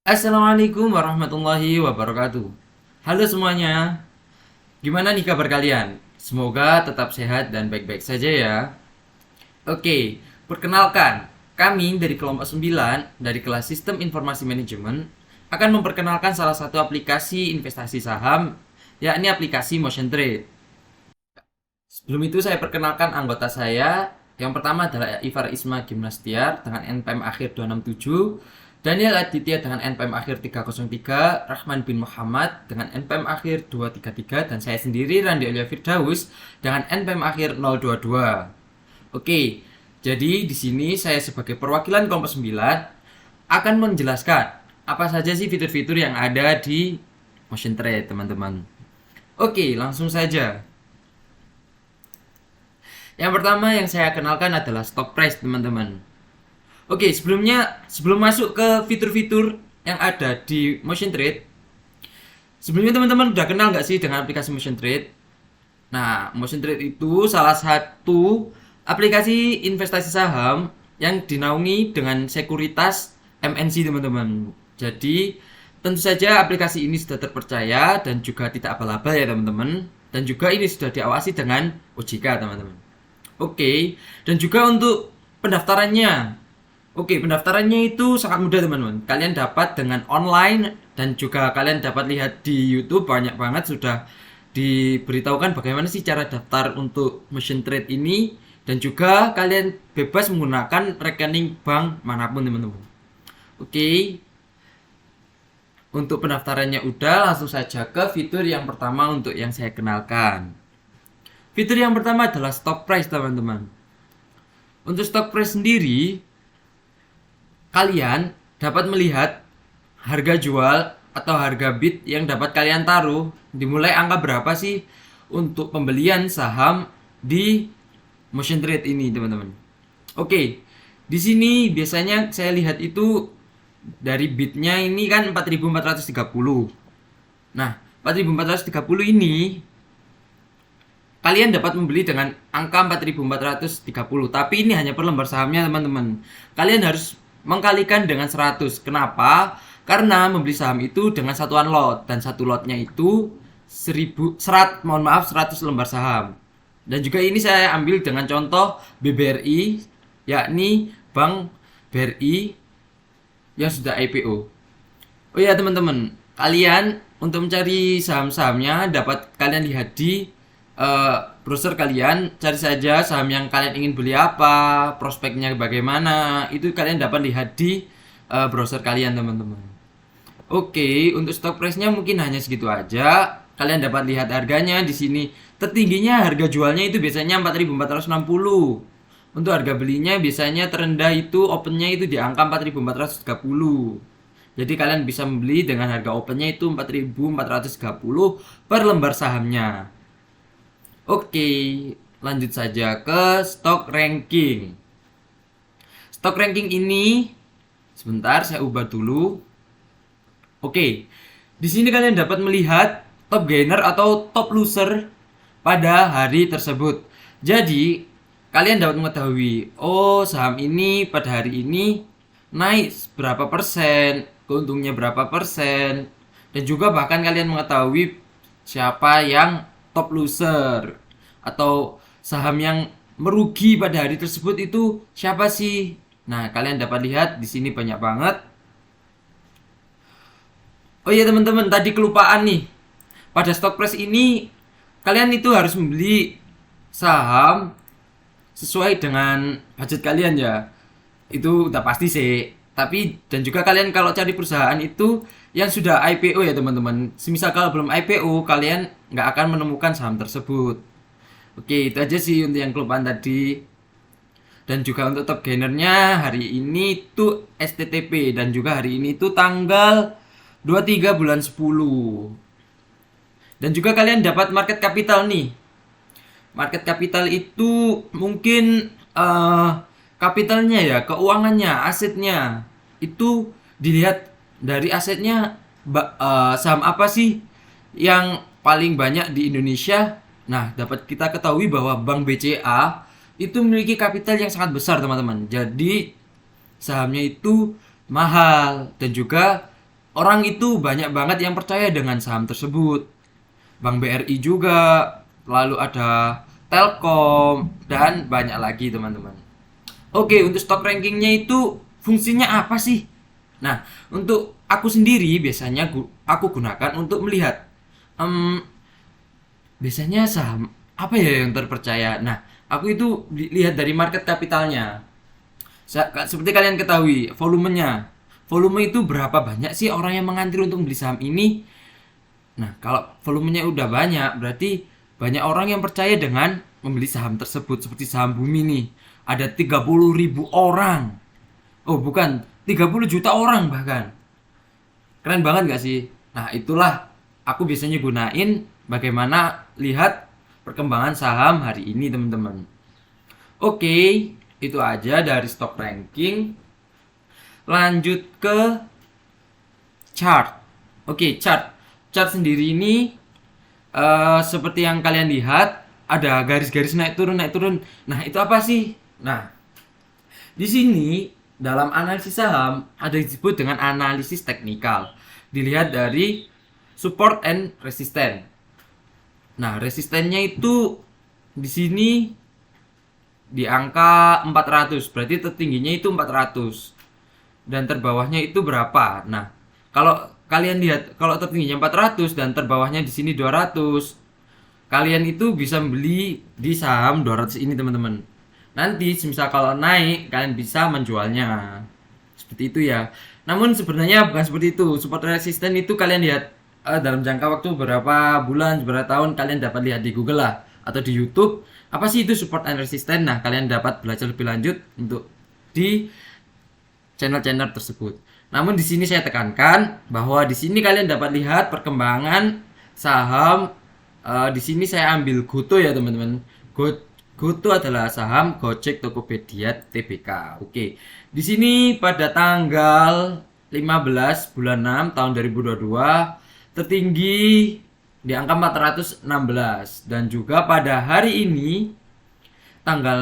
Assalamualaikum warahmatullahi wabarakatuh. Halo semuanya, gimana nih kabar kalian? Semoga tetap sehat dan baik-baik saja ya. Oke, perkenalkan, kami dari kelompok 9 dari kelas Sistem Informasi Manajemen akan memperkenalkan salah satu aplikasi investasi saham, yakni aplikasi Motion Trade. Sebelum itu saya perkenalkan anggota saya. Yang pertama adalah Ivar Isma Gimnastiar dengan NPM akhir 267, Daniel Aditya dengan NPM akhir 303, Rahman bin Muhammad dengan NPM akhir 233, dan saya sendiri Randi Aulia Firdaus dengan NPM akhir 022. Oke, jadi di sini saya sebagai perwakilan kelompok 9 akan menjelaskan apa saja sih fitur-fitur yang ada di Motion Trade, teman-teman. Oke, langsung saja. Yang pertama yang saya kenalkan adalah stock price, teman-teman. Oke, sebelum masuk ke fitur-fitur yang ada di Motion Trade, sebelumnya teman-teman udah kenal nggak sih dengan aplikasi Motion Trade? Nah, Motion Trade itu salah satu aplikasi investasi saham yang dinaungi dengan sekuritas MNC, teman-teman. Jadi, tentu saja aplikasi ini sudah terpercaya dan juga tidak abal-abal ya, teman-teman. Dan juga ini sudah diawasi dengan OJK, teman-teman. Oke, dan juga untuk pendaftarannya. Oke, pendaftarannya itu sangat mudah, teman-teman. Kalian dapat dengan online dan juga kalian dapat lihat di YouTube banyak banget sudah diberitahukan bagaimana sih cara daftar untuk Motion Trade ini, dan juga kalian bebas menggunakan rekening bank manapun, teman-teman. Oke, untuk pendaftarannya udah, langsung saja ke fitur yang pertama untuk yang saya kenalkan. Fitur yang pertama adalah stock price, teman-teman. Untuk stock price sendiri, kalian dapat melihat harga jual atau harga bid yang dapat kalian taruh dimulai angka berapa sih untuk pembelian saham di Motion Trade ini, teman-teman. Oke, di sini biasanya saya lihat itu dari bidnya ini kan 4.430. Nah, 4.430 ini kalian dapat membeli dengan angka 4.430, tapi ini hanya per lembar sahamnya, teman-teman. Kalian harus mengkalikan dengan 100. Kenapa? Karena membeli saham itu dengan satuan lot, dan satu lotnya itu 100 lembar saham. Dan juga ini saya ambil dengan contoh BBRI, yakni Bank BRI yang sudah IPO. Oh ya, teman-teman, kalian untuk mencari saham-sahamnya dapat kalian lihat di browser kalian. Cari saja saham yang kalian ingin beli apa, prospeknya bagaimana, itu kalian dapat lihat di browser kalian, teman-teman. Oke, untuk stock price-nya mungkin hanya segitu aja. Kalian dapat lihat harganya di sini. Tertingginya harga jualnya itu biasanya 4.460. Untuk harga belinya biasanya terendah itu opennya itu di angka 4.430. Jadi kalian bisa membeli dengan harga opennya itu 4.430 per lembar sahamnya. Oke, lanjut saja ke stock ranking. Stock ranking ini sebentar saya ubah dulu. Oke, di sini kalian dapat melihat top gainer atau top loser pada hari tersebut. Jadi, kalian dapat mengetahui, oh saham ini pada hari ini naik berapa persen, keuntungnya berapa persen, dan juga bahkan kalian mengetahui siapa yang top loser atau saham yang merugi pada hari tersebut itu siapa sih. Nah, kalian dapat lihat di sini banyak banget. Oh iya, teman-teman, tadi kelupaan nih. Pada stock price ini kalian itu harus membeli saham sesuai dengan budget kalian ya. Itu udah pasti sih. Tapi dan juga kalian kalau cari perusahaan itu yang sudah IPO ya, teman-teman. Semisal kalau belum IPO, kalian nggak akan menemukan saham tersebut. Oke, itu aja sih untuk yang kelupaan tadi. Dan juga untuk top gainernya hari ini tuh STTP, dan juga hari ini tuh tanggal 23 bulan 10. Dan juga kalian dapat market capital nih. Market capital itu mungkin kapitalnya ya, keuangannya, asetnya. Itu dilihat dari asetnya, saham apa sih yang paling banyak di Indonesia. Nah, dapat kita ketahui bahwa Bank BCA itu memiliki kapital yang sangat besar, teman-teman. Jadi sahamnya itu mahal, dan juga orang itu banyak banget yang percaya dengan saham tersebut. Bank BRI juga, lalu ada Telkom, dan banyak lagi teman-teman. Oke, untuk stock rankingnya itu fungsinya apa sih? Nah, untuk aku sendiri biasanya aku gunakan untuk melihat biasanya saham apa ya yang terpercaya. Nah, aku itu lihat dari market capitalnya. Seperti kalian ketahui, volumenya. Volume itu berapa banyak sih orang yang mengantri untuk beli saham ini? Nah, kalau volumenya udah banyak, berarti banyak orang yang percaya dengan membeli saham tersebut. Seperti saham Bumi nih. Ada 30.000 orang. Oh, bukan, 30 juta orang bahkan. Keren banget gak sih? Nah, itulah aku biasanya gunain bagaimana lihat perkembangan saham hari ini, teman-teman. Oke, itu aja dari stock ranking. Lanjut ke chart. Oke, chart. Chart sendiri ini seperti yang kalian lihat ada garis-garis naik turun naik turun. Nah, itu apa sih? Nah, di sini dalam analisis saham ada disebut dengan analisis teknikal. Dilihat dari support and resistance. Nah, resistennya itu di sini di angka 400, berarti tertingginya itu 400 dan terbawahnya itu berapa. Nah, kalau kalian lihat, kalau tertingginya 400 dan terbawahnya di sini 200, kalian itu bisa membeli di saham 200 ini, teman-teman. Nanti misal kalau naik, kalian bisa menjualnya. Seperti itu ya. Namun sebenarnya bukan seperti itu. Support resisten itu kalian lihat dalam jangka waktu berapa bulan, berapa tahun, kalian dapat lihat di Google lah atau di YouTube. Apa sih itu support and resistance? Nah, kalian dapat belajar lebih lanjut untuk di channel-channel tersebut. Namun di sini saya tekankan bahwa di sini kalian dapat lihat perkembangan saham. Di sini saya ambil GoTo ya, teman-teman. GoTo adalah saham Gojek Tokopedia Tbk. Oke. Di sini pada tanggal 15 bulan 6 tahun 2022 tertinggi di angka 416, dan juga pada hari ini tanggal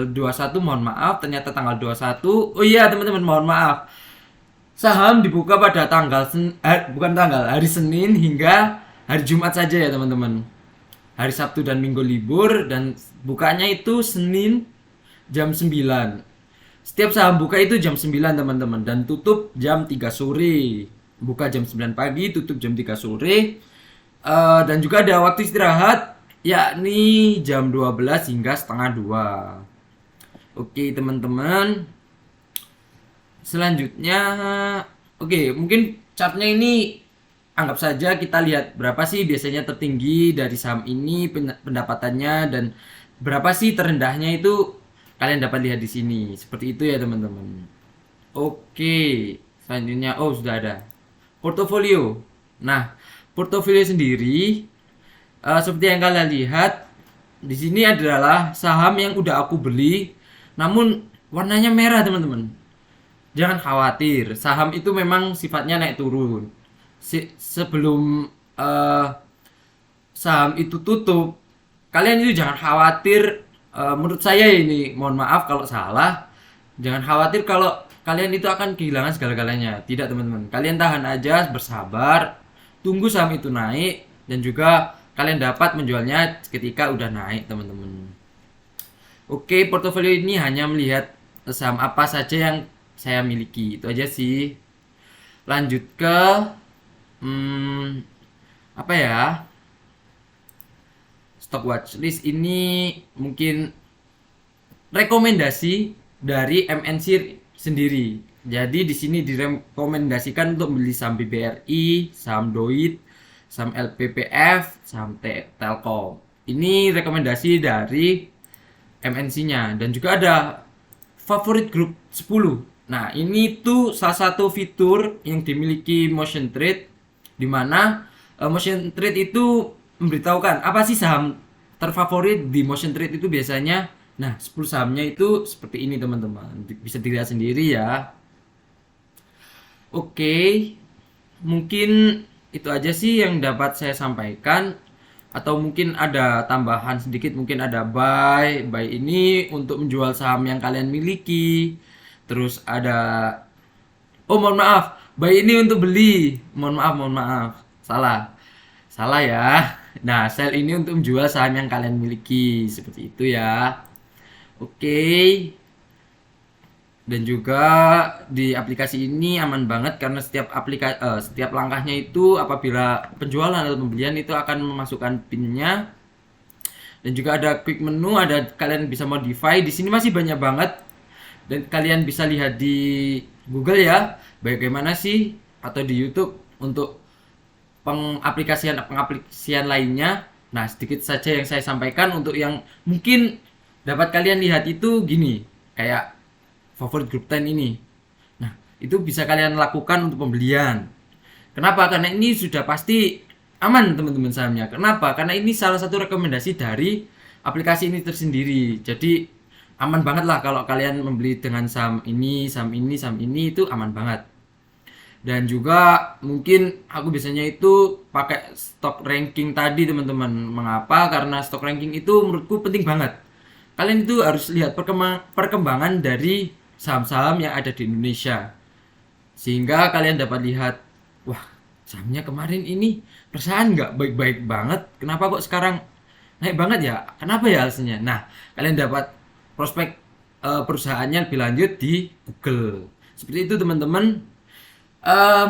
21, mohon maaf, ternyata tanggal 21. Oh iya, teman-teman, mohon maaf. Saham dibuka pada bukan tanggal, hari Senin hingga hari Jumat saja ya, teman-teman. Hari Sabtu dan Minggu libur, dan bukanya itu Senin jam 9. Setiap saham buka itu jam 9, teman-teman, dan tutup jam 3 sore. Buka jam 9 pagi, tutup jam 3 sore. Dan juga ada waktu istirahat, yakni jam 12 hingga setengah 2. Oke, teman-teman. Selanjutnya, oke, mungkin chartnya ini anggap saja kita lihat berapa sih biasanya tertinggi dari saham ini pendapatannya, dan berapa sih terendahnya itu kalian dapat lihat di sini. Seperti itu ya, teman-teman. Oke, selanjutnya sudah ada portofolio. Nah, portofolio sendiri seperti yang kalian lihat di sini adalah saham yang udah aku beli, namun warnanya merah, teman-teman. Jangan khawatir, saham itu memang sifatnya naik turun. Sebelum saham itu tutup, kalian itu jangan khawatir. Menurut saya ini, mohon maaf kalau salah, jangan khawatir kalau kalian itu akan kehilangan segala-galanya. Tidak, teman-teman. Kalian tahan aja, bersabar, tunggu saham itu naik, dan juga kalian dapat menjualnya ketika udah naik, teman-teman. Oke, portofolio ini hanya melihat saham apa saja yang saya miliki. Itu aja sih. Lanjut ke apa ya? Stock watchlist ini mungkin rekomendasi dari MNC sendiri. Jadi di sini direkomendasikan untuk beli saham BBRI, saham Doit, saham LPPF, saham Telkom. Ini rekomendasi dari MNC-nya, dan juga ada favorit group 10. Nah, ini tuh salah satu fitur yang dimiliki Motion Trade, di mana Motion Trade itu memberitahukan apa sih saham terfavorit di Motion Trade itu biasanya. Nah, 10 sahamnya itu seperti ini, teman-teman. Bisa dilihat sendiri ya. Oke, mungkin itu aja sih yang dapat saya sampaikan. Atau mungkin ada tambahan sedikit, mungkin ada buy ini untuk menjual saham yang kalian miliki. Terus ada, mohon maaf, Buy ini untuk beli. Mohon maaf. Salah. Salah ya. Nah, sell ini untuk menjual saham yang kalian miliki. Seperti itu ya. Oke. Dan juga di aplikasi ini aman banget karena setiap langkahnya itu apabila penjualan atau pembelian itu akan memasukkan PIN-nya. Dan juga ada quick menu, ada kalian bisa modify. Di sini masih banyak banget dan kalian bisa lihat di Google ya, bagaimana sih, atau di YouTube untuk pengaplikasian lainnya. Nah, sedikit saja yang saya sampaikan untuk yang mungkin dapat kalian lihat itu gini, kayak favorit grup 10 ini. Nah, itu bisa kalian lakukan untuk pembelian. Kenapa? Karena ini sudah pasti aman teman-teman sahamnya. Kenapa? Karena ini salah satu rekomendasi dari aplikasi ini tersendiri. Jadi aman banget lah kalau kalian membeli dengan saham ini, saham ini, saham ini, itu aman banget. Dan juga mungkin aku biasanya itu pakai stock ranking tadi teman-teman. Mengapa? Karena stock ranking itu menurutku penting banget. Kalian itu harus lihat perkembangan dari saham-saham yang ada di Indonesia. Sehingga kalian dapat lihat, wah sahamnya kemarin ini perasaan nggak baik-baik banget. Kenapa kok sekarang naik banget ya? Kenapa ya alasannya? Nah, kalian dapat prospek perusahaannya lebih lanjut di Google. Seperti itu teman-teman.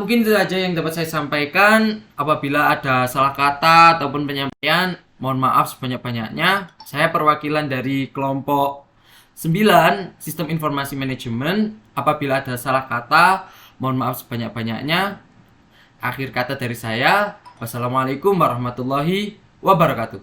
Mungkin itu aja yang dapat saya sampaikan. Apabila ada salah kata ataupun penyampaian, mohon maaf sebanyak-banyaknya. Saya perwakilan dari kelompok 9 Sistem Informasi Manajemen. Apabila ada salah kata, mohon maaf sebanyak-banyaknya. Akhir kata dari saya, wassalamualaikum warahmatullahi wabarakatuh.